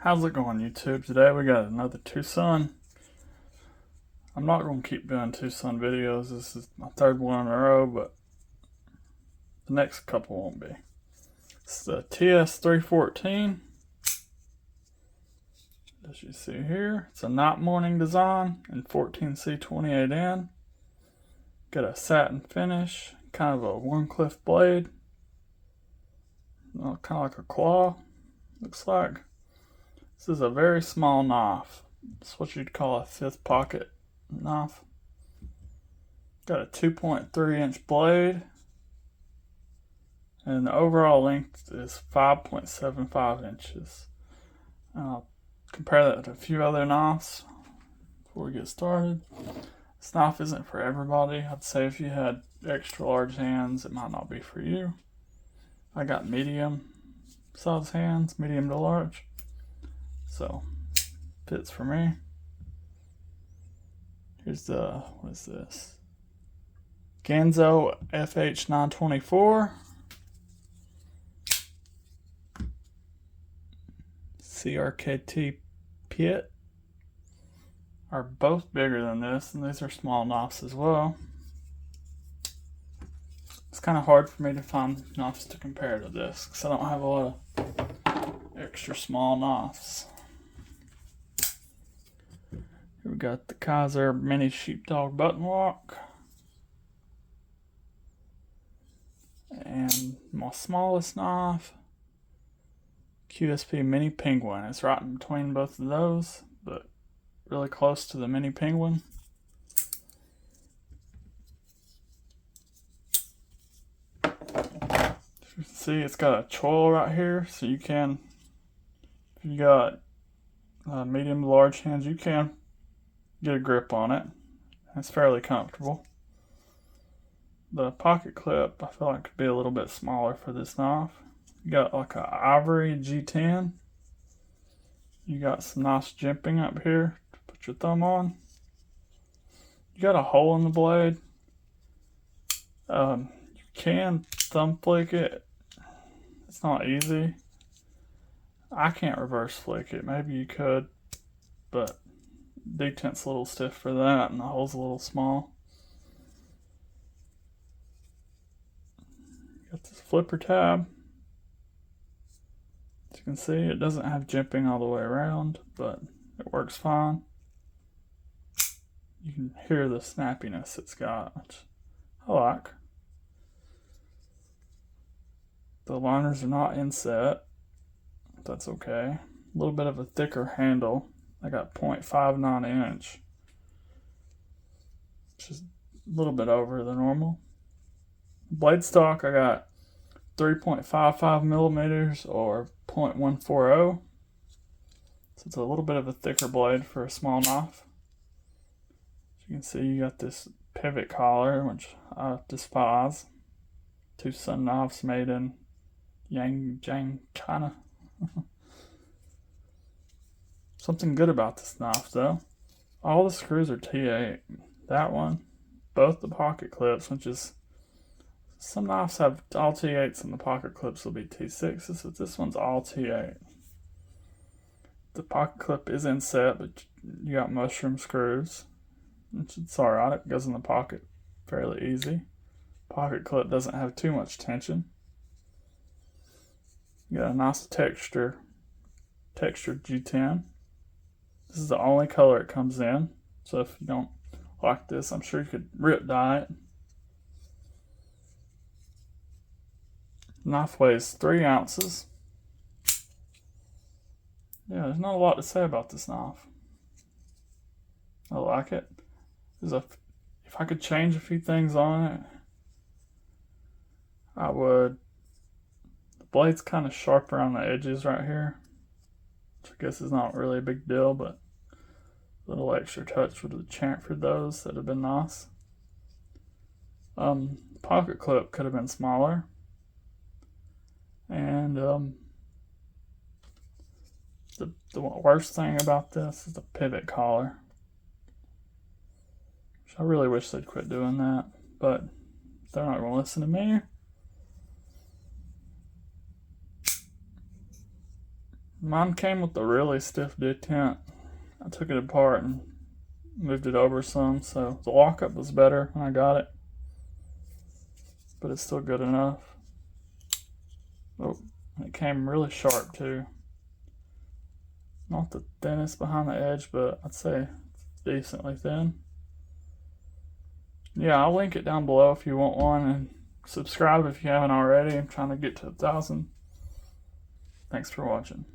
How's it going, YouTube? Today we got another Tucson. I'm not going to keep doing Tucson videos. This is my third one in a row, but the next couple won't be. It's the TS314. As you see here, it's a night morning design in 14C28N. Got a satin finish, kind of a Warncliffe blade. Kind of like a claw, looks like. This is a very small knife. It's what you'd call a fifth pocket knife. Got a 2.3 inch blade, and the overall length is 5.75 inches. I'll compare that to a few other knives before we get started. This knife isn't for everybody. I'd say if you had extra large hands, it might not be for you. I got medium size hands, medium to large, so fits for me. Here's the, what is this? Ganzo FH924. CRKT Pit are both bigger than this, and these are small knives as well. It's kind of hard for me to find knives to compare to this because I don't have a lot of extra small knives. Here we got the Kaiser Mini Sheepdog Button Lock. And my smallest knife, QSP Mini Penguin. It's right in between both of those, but really close to the Mini Penguin. As you can see, it's got a choil right here, so you can, if you got medium to large hands, you can get a grip on it. It's fairly comfortable. The pocket clip, I feel like could be a little bit smaller for this knife. You got like an ivory G10. You got some nice jimping up here to put your thumb on. You got a hole in the blade. You can thumb flick it. It's not easy. I can't reverse flick it. Maybe you could, but detent's a little stiff for that, and the hole's a little small. Got this flipper tab. As you can see, it doesn't have jimping all the way around, but it works fine. You can hear the snappiness it's got, which I like. The liners are not inset. That's okay. A little bit of a thicker handle. I got 0.59 inch, which is a little bit over the normal. Blade stock, I got 3.55 millimeters or 0.140. So it's a little bit of a thicker blade for a small knife. As you can see, you got this pivot collar, which I despise. Tucson knives made in Yang, China. Something good about this knife though, all the screws are T8. That one, both the pocket clips, which is, some knives have all T8s and the pocket clips will be T6s, but this one's all T8. The pocket clip is inset, but you got mushroom screws, which it's alright, it goes in the pocket fairly easy. Pocket clip doesn't have too much tension. You got a nice textured G10. This is the only color it comes in, so if you don't like this, I'm sure you could rip dye it. Knife weighs 3 ounces. Yeah, there's not a lot to say about this knife. I like it. If I could change a few things on it, I would. The blade's kind of sharp around the edges right here, which I guess is not really a big deal, but a little extra touch would have chamfered those. That'd have been nice. Pocket clip could have been smaller. And the worst thing about this is the pivot collar, which I really wish they'd quit doing that, but they're not going to listen to me. Mine came with a really stiff detent. I took it apart and moved it over some, so the lockup was better when I got it, but it's still good enough. Oh, it came really sharp too. Not the thinnest behind the edge, but I'd say decently thin. Yeah, I'll link it down below if you want one, and subscribe if you haven't already. I'm trying to get to 1,000. Thanks for watching.